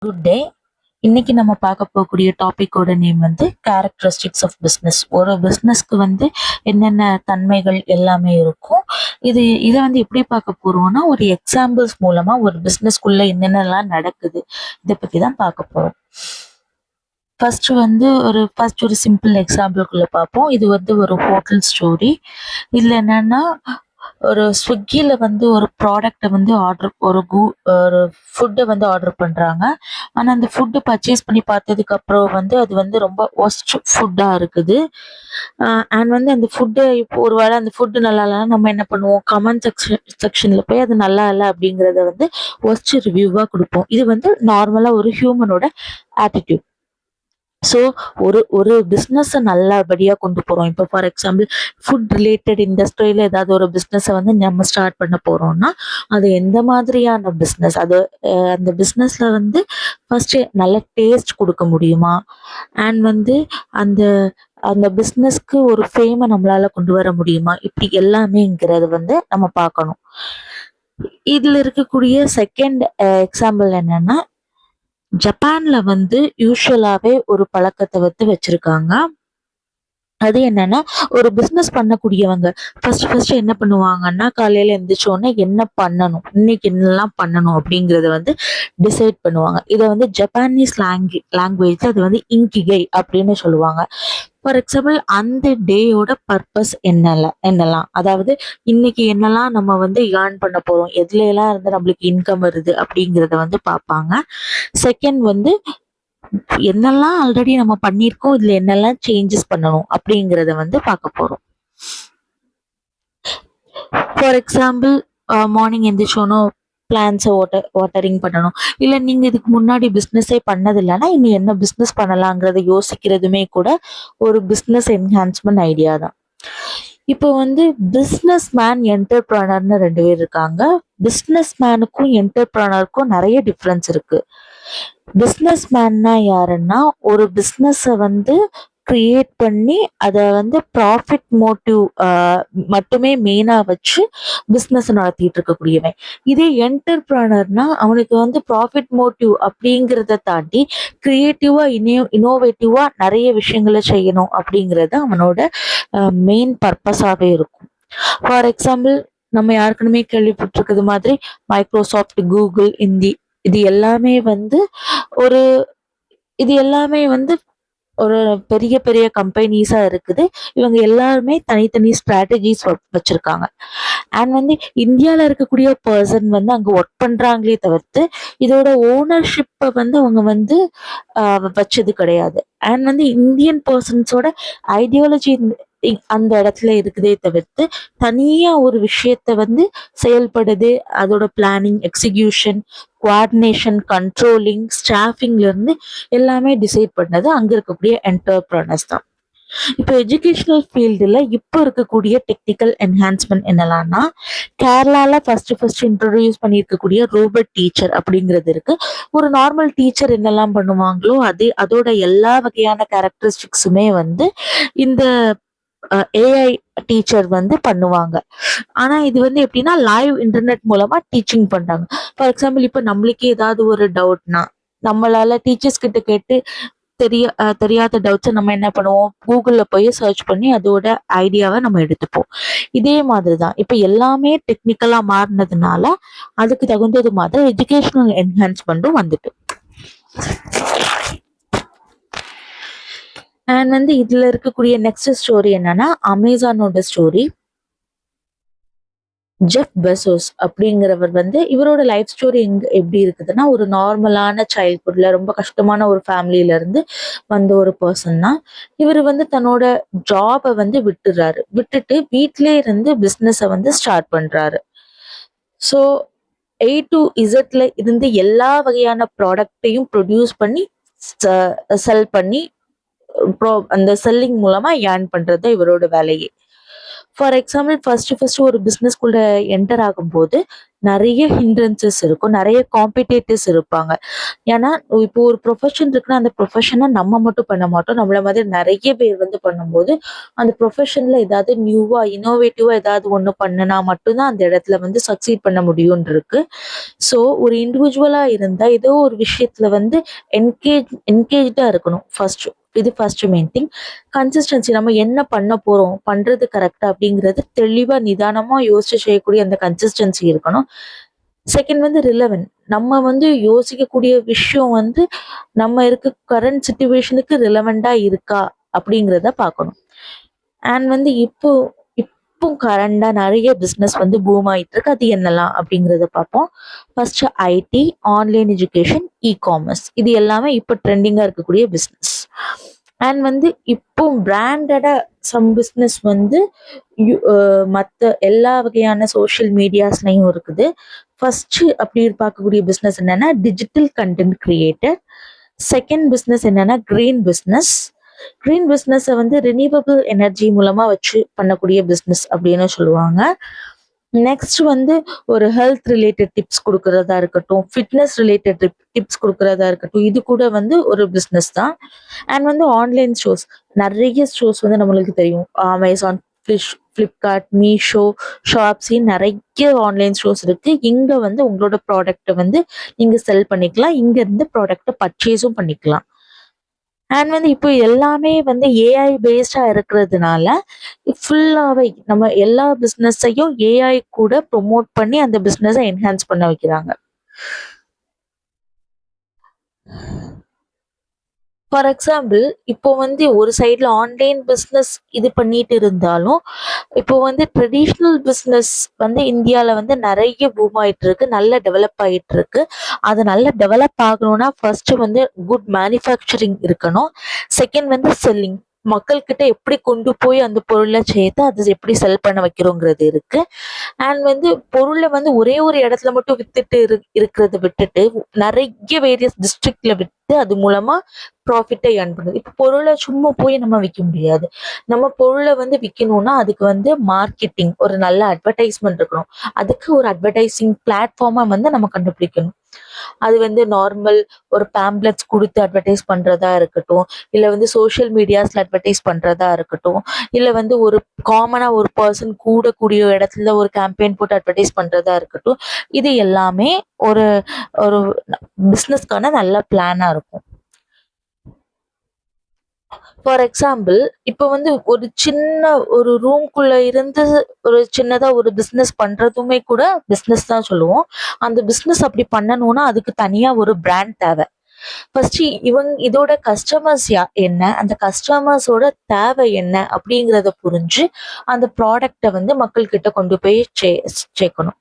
Good day. இன்னைக்கு நம்ம பார்க்க போகக்கூடிய டாபிக்கோட நேம் வந்து கேரக்டரிஸ்டிக்ஸ் ஆஃப் பிஸ்னஸ். ஒரு பிஸ்னஸ்க்கு வந்து என்னென்ன தன்மைகள் எல்லாமே இருக்கும். இதை வந்து எப்படி பார்க்க போறோம்னா, ஒரு எக்ஸாம்பிள்ஸ் மூலமா ஒரு பிஸ்னஸ்க்குள்ள என்னென்னலாம் நடக்குது இதை பத்தி தான் பார்க்க போறோம். ஃபர்ஸ்ட் ஒரு சிம்பிள் எக்ஸாம்பிள்குள்ள பார்ப்போம். இது வந்து ஒரு ஹோட்டல் ஸ்டோரி. இதுல என்னன்னா, ஒரு ஸ்விக்கியில் வந்து ஒரு ப்ராடக்டை வந்து ஒரு ஃபுட்டை வந்து ஆர்டர் பண்ணுறாங்க. ஆனால் அந்த ஃபுட்டு பர்ச்சேஸ் பண்ணி பார்த்ததுக்கப்புறம் வந்து அது வந்து ரொம்ப ஒஸ்ட் ஃபுட்டாக இருக்குது. அண்ட் வந்து அந்த ஃபுட்டு இப்போ ஒரு வேளை அந்த ஃபுட்டு நல்லா இல்லைன்னா நம்ம என்ன பண்ணுவோம், கமெண்ட் செக்ஷனில் போய் அது நல்லா இல்லை அப்படிங்கிறத வந்து ஒஸ்ட் ரிவ்யூவாக கொடுப்போம். இது வந்து நார்மலாக ஒரு ஹியூமனோட ஆட்டிடியூட். ஸோ ஒரு ஒரு பிஸ்னஸை நல்லபடியாக கொண்டு போகிறோம். இப்போ ஃபார் எக்ஸாம்பிள் ஃபுட் ரிலேட்டட் இண்டஸ்ட்ரியில் ஏதாவது ஒரு பிஸ்னஸை வந்து நம்ம ஸ்டார்ட் பண்ண போகிறோம்னா, அது எந்த மாதிரியான பிஸ்னஸ், அந்த பிஸ்னஸில் வந்து ஃபஸ்ட்டு நல்ல டேஸ்ட் கொடுக்க முடியுமா, அண்ட் வந்து அந்த அந்த பிஸ்னஸ்க்கு ஒரு ஃபேமை நம்மளால் கொண்டு வர முடியுமா, இப்படி எல்லாமேங்கிறது வந்து நம்ம பார்க்கணும். இதில் இருக்கக்கூடிய செகண்ட் எக்ஸாம்பிள் என்னன்னா, ஜப்பான்ல வந்து யூஷுவலாவே ஒரு பழக்கத்தை வந்து வச்சிருக்காங்க. அது என்னன்னா, ஒரு பிஸ்னஸ் பண்ணக்கூடியவங்க ஃபர்ஸ்ட் என்ன பண்ணுவாங்கன்னா, காலையில எந்திரிச்சோடனே என்ன பண்ணணும், இன்னைக்கு என்னெல்லாம் பண்ணணும் அப்படிங்கிறத வந்து டிசைட் பண்ணுவாங்க. இதை வந்து ஜப்பானீஸ் லாங்குவேஜ்ல அது வந்து இங்கிகை அப்படின்னு சொல்லுவாங்க. ஃபார் எக்ஸாம்பிள் அந்த டேயோட பர்பஸ் என்னலாம், அதாவது இன்னைக்கு என்னெல்லாம் நம்ம வந்து ஏர்ன் பண்ண போறோம், எதுல எல்லாம் இருந்து நம்மளுக்கு இன்கம் வருது அப்படிங்கிறத வந்து பார்ப்பாங்க. செகண்ட் வந்து என்னெல்லாம் ஆல்ரெடி நம்ம பண்ணியிருக்கோம், இதுல என்னெல்லாம் சேஞ்சஸ் பண்ணணும் அப்படிங்கிறத வந்து பார்க்க போறோம். ஃபார் எக்ஸாம்பிள், மார்னிங் எந்திரிச்சோனோ பிளான்ஸை வாட்டரிங் பண்ணணும். இல்லை நீங்க இதுக்கு முன்னாடி பிஸ்னஸே பண்ணது இல்லைன்னா இன்னும் என்ன பிஸ்னஸ் பண்ணலாங்கிறத யோசிக்கிறதுமே கூட ஒரு பிஸ்னஸ் என்ஹான்ஸ்மெண்ட் ஐடியா தான். இப்போ வந்து பிஸ்னஸ் மேன், என்டர்பிரனர்னு 2 பேர் இருக்காங்க. பிஸ்னஸ் மேனுக்கும் என்டர்பிரனருக்கும் நிறைய டிஃப்ரென்ஸ் இருக்கு. பிஸ்னஸ் மேன்னா யாருன்னா, ஒரு பிஸ்னஸை வந்து கிரியேட் பண்ணி அதை வந்து ப்ராஃபிட் மோட்டிவ் மட்டுமே மெயினாக வச்சு பிஸ்னஸ் நடத்திட்டு இருக்கக்கூடியவன். இதே என்டர்பிரனர்னா அவனுக்கு வந்து ப்ராஃபிட் மோட்டிவ் அப்படிங்கிறத தாண்டி கிரியேட்டிவா இனோவேட்டிவா நிறைய விஷயங்களை செய்யணும் அப்படிங்கிறது அவனோட மெயின் பர்பஸாகவே இருக்கும். ஃபார் எக்ஸாம்பிள், நம்ம யாருக்குமே கேள்விப்பட்டிருக்கிறது மாதிரி மைக்ரோசாஃப்ட், கூகுள், இது எல்லாமே வந்து ஒரு இது எல்லாமே வந்து ஒரு பெரிய பெரிய கம்பெனிஸா இருக்குது. இவங்க எல்லாருமே தனித்தனி ஸ்ட்ராட்டஜிஸ் வச்சிருக்காங்க. அண்ட் வந்து இந்தியாவில் இருக்கக்கூடிய பர்சன் வந்து அங்கே ஒர்க் பண்றாங்களே தவிர்த்து இதோட ஓனர்ஷிப்பை வந்து அவங்க வந்து வச்சது கிடையாது. அண்ட் வந்து இந்தியன் பர்சன்ஸோட ஐடியாலஜி அந்த இடத்துல இருக்குதே தவிர்த்து தனியா ஒரு விஷயத்த வந்து செயல்படுது, அதோட பிளானிங், எக்ஸிகியூஷன், கோஆர்டினேஷன், கண்ட்ரோலிங், ஸ்டாஃபிங்ல இருந்து எல்லாமே டிசைட் பண்ணது அங்க இருக்கக்கூடிய என்டர்பிரனர்ஸ் தான். இப்போ எஜுகேஷனல் ஃபீல்டில் இப்போ இருக்கக்கூடிய டெக்னிக்கல் என்ஹான்ஸ்மெண்ட் என்னலாம்னா, கேரளாவில் ஃபர்ஸ்ட் இன்ட்ரடியூஸ் பண்ணியிருக்கக்கூடிய ரோபோட் டீச்சர் அப்படிங்கிறது இருக்கு. ஒரு நார்மல் டீச்சர் என்னெல்லாம் பண்ணுவாங்களோ அதோட எல்லா வகையான கேரக்டரிஸ்டிக்ஸுமே வந்து இந்த ஏஐ டீச்சர் வந்து பண்ணுவாங்க. ஆனா இது வந்து எப்படின்னா லைவ் இன்டர்நெட் மூலமா டீச்சிங் பண்றாங்க. ஃபார் எக்ஸாம்பிள், இப்போ நம்மளுக்கே ஏதாவது ஒரு டவுட்னா நம்மளால டீச்சர்ஸ் கிட்ட கேட்டு தெரியாத டவுட்ஸை நம்ம என்ன பண்ணுவோம், கூகுள்ல போய் சர்ச் பண்ணி அதோட ஐடியாவை நம்ம எடுத்துப்போம். இதே மாதிரிதான் இப்ப எல்லாமே டெக்னிக்கலா மாறினதுனால அதுக்கு தகுந்தது மாதிரி எஜுகேஷனல் என்ஹான்ஸ்மெண்ட்டும் வந்துட்டு. அண்ட் வந்து இதுல இருக்கக்கூடிய நெக்ஸ்ட் ஸ்டோரி என்னன்னா, அமேசானோட ஸ்டோரி. ஜெஃப் பெசோஸ் அப்படிங்கிறவர் வந்து இவரோட லைஃப் ஸ்டோரி எப்படி இருக்குதுன்னா, ஒரு நார்மலான சைல்ட்ஹுட்ல ரொம்ப கஷ்டமான ஒரு ஃபேமிலியில இருந்து வந்த ஒரு பர்சன் தான். இவர் வந்து தன்னோட ஜாபை வந்து விட்டுட்டு வீட்டிலே இருந்து பிஸ்னஸை வந்து ஸ்டார்ட் பண்றாரு. ஸோ A to Z இருந்து எல்லா வகையான ப்ராடக்டையும் ப்ரொடியூஸ் பண்ணி செல் பண்ணி அந்த செல்லிங் மூலமா ஏர்ன் பண்றது இவரோட வேலையே. ஃபார் எக்ஸாம்பிள் ஃபர்ஸ்ட் ஒரு பிஸ்னஸ்குள்ள என்டர் ஆகும்போது நிறைய ஹிண்ட்ரன்சஸ் இருக்கும், நிறைய காம்படிட்டர்ஸ் இருப்பாங்க. ஏன்னா இப்போ ஒரு ப்ரொஃபஷன் இருக்குன்னா அந்த ப்ரொஃபஷனை நம்ம மட்டும் பண்ண மாட்டோம், நம்மள மாதிரி நிறைய பேர் வந்து பண்ணும்போது அந்த ப்ரொஃபஷன்ல ஏதாவது நியூவா இனோவேட்டிவா ஏதாவது ஒன்று பண்ணுனா மட்டும்தான் அந்த இடத்துல வந்து சக்சீட் பண்ண முடியும்னு இருக்கு. ஸோ ஒரு இண்டிவிஜுவலா இருந்தா ஏதோ ஒரு விஷயத்துல வந்து என்கேஜ்டா இருக்கணும் ஃபர்ஸ்ட். இது ஃபர்ஸ்ட் மெயின் திங். கன்சிஸ்டன்சி, நம்ம என்ன பண்ண போறோம், பண்றது கரெக்டா அப்படிங்கிறது தெளிவா நிதானமா யோசிச்சு செய்யக்கூடிய அந்த கன்சிஸ்டன்சி இருக்கணும். செகண்ட் வந்து ரிலவென்ட். நம்ம வந்து யோசிக்கக்கூடிய விஷயம் வந்து நம்ம இருக்க கரண்ட் சுச்சுவேஷனுக்கு ரிலவெண்டா இருக்கா அப்படிங்கிறத பார்க்கணும். அண்ட் வந்து இப்போ கரண்டா நிறைய பிஸ்னஸ் வந்து பூம் ஆயிட்டு இருக்கு. அது என்னலாம் அப்படிங்கிறத பார்ப்போம். First IT, online education, ecommerce, இது எல்லாமே இப்போ ட்ரெண்டிங்கா இருக்கக்கூடிய பிஸ்னஸ். அண்ட் வந்து இப்போ பிராண்டடா சம் பிஸ்னஸ் வந்து மற்ற எல்லா வகையான சோஷியல் மீடியாஸ்லையும் இருக்குது. ஃபர்ஸ்ட் அப்படி பார்க்கக்கூடிய பிஸ்னஸ் என்னன்னா digital content creator. Second business என்னன்னா கிரீன் பிஸ்னஸ். கிரீன் பிஸ்னஸை வந்து ரினியூவபிள் எனர்ஜி மூலமா வச்சு பண்ணக்கூடிய பிஸ்னஸ் அப்படின்னு சொல்லுவாங்க. நெக்ஸ்ட் வந்து ஒரு ஹெல்த் ரிலேட்டட் டிப்ஸ் கொடுக்கறதா இருக்கட்டும், ஃபிட்னஸ் ரிலேட்டட் டிப்ஸ் கொடுக்கறதா இருக்கட்டும், இது கூட வந்து ஒரு பிஸ்னஸ் தான். அண்ட் வந்து ஆன்லைன் ஸ்டோர்ஸ், நிறைய ஸ்டோர்ஸ் வந்து நம்மளுக்கு தெரியும். அமேசான், ஃப்ளிப்கார்ட், மீஷோ, ஷாப்ஸி, நிறைய ஆன்லைன் ஸ்டோர்ஸ் இருக்கு. இங்க வந்து உங்களோட ப்ராடக்ட்டை வந்து நீங்க செல் பண்ணிக்கலாம், இங்க இருந்து ப்ராடக்ட்டை பர்ச்சேஸும் பண்ணிக்கலாம். அண்ட் வந்து இப்போ எல்லாமே வந்து ஏஐ பேஸ்டா இருக்கிறதுனால ஃபுல்லாவே நம்ம எல்லா பிஸ்னஸையும் ஏஐ கூட ப்ரொமோட் பண்ணி அந்த பிஸ்னஸை என்ஹான்ஸ் பண்ண வைக்கிறாங்க. ஃபார் எக்ஸாம்பிள் இப்போ வந்து ஒரு சைட்ல ஆன்லைன் பிஸ்னஸ் இது பண்ணிட்டு இருந்தாலும் இப்போ வந்து ட்ரெடிஷ்னல் பிஸ்னஸ் வந்து இந்தியாவில் வந்து நிறைய பூம் ஆயிட்டு இருக்கு, நல்ல டெவலப் ஆயிட்டு இருக்கு. அது நல்ல டெவலப் ஆகணும்னா ஃபர்ஸ்ட் வந்து குட் மேனுஃபேக்சரிங் இருக்கணும். செகண்ட் வந்து செல்லிங், மக்கள்கிட்ட எப்படி கொண்டு போய் அந்த பொருளை சேர்த்து அது எப்படி செல் பண்ண வைக்கிறோங்கிறது இருக்கு. அண்ட் வந்து பொருளை வந்து ஒரே ஒரு இடத்துல மட்டும் வித்துட்டு இருக்கிறத விட்டுட்டு நிறைய வேரியஸ் டிஸ்ட்ரிக்ட்ல வித்து அது மூலமா ப்ராஃபிட்டை ஏர்ன் பண்ணுது. இப்போ பொருளை சும்மா போய் நம்ம விற்க முடியாது. நம்ம பொருளை வந்து விற்கணும்னா அதுக்கு வந்து மார்க்கெட்டிங், ஒரு நல்ல அட்வர்டைஸ்மெண்ட் இருக்கணும். அதுக்கு ஒரு அட்வர்டைசிங் பிளாட்ஃபார்மா வந்து நம்ம கண்டுபிடிக்கணும். அது வந்து நார்மல் ஒரு பேம்ப்ளெட்ஸ் கொடுத்து அட்வர்டைஸ் பண்றதா இருக்கட்டும், இல்ல வந்து சோஷியல் மீடியாஸ்ல அட்வர்டைஸ் பண்றதா இருக்கட்டும், இல்ல வந்து ஒரு காமனா ஒரு பர்சன் கூடக்கூடிய இடத்துல ஒரு கேம்பெயின் போட்டு அட்வர்டைஸ் பண்றதா இருக்கட்டும், இது எல்லாமே ஒரு ஒரு பிஸ்னஸ்க்கான நல்ல பிளானா இருக்கும். ஃபார் எக்ஸாம்பிள் இப்போ வந்து ஒரு சின்ன ஒரு ரூம்குள்ள இருந்து ஒரு சின்னதா ஒரு பிஸ்னஸ் பண்றதுமே கூட பிஸ்னஸ் தான் சொல்லுவோம். அந்த பிஸ்னஸ் அப்படி பண்ணணும்னா அதுக்கு தனியா ஒரு பிராண்ட் தேவை. ஃபர்ஸ்ட் இதோட கஸ்டமர்ஸ் என்ன, அந்த கஸ்டமர்ஸோட தேவை என்ன அப்படிங்கிறத புரிஞ்சு அந்த ப்ராடக்டை வந்து மக்கள் கிட்ட கொண்டு போய் சேர்க்கணும்.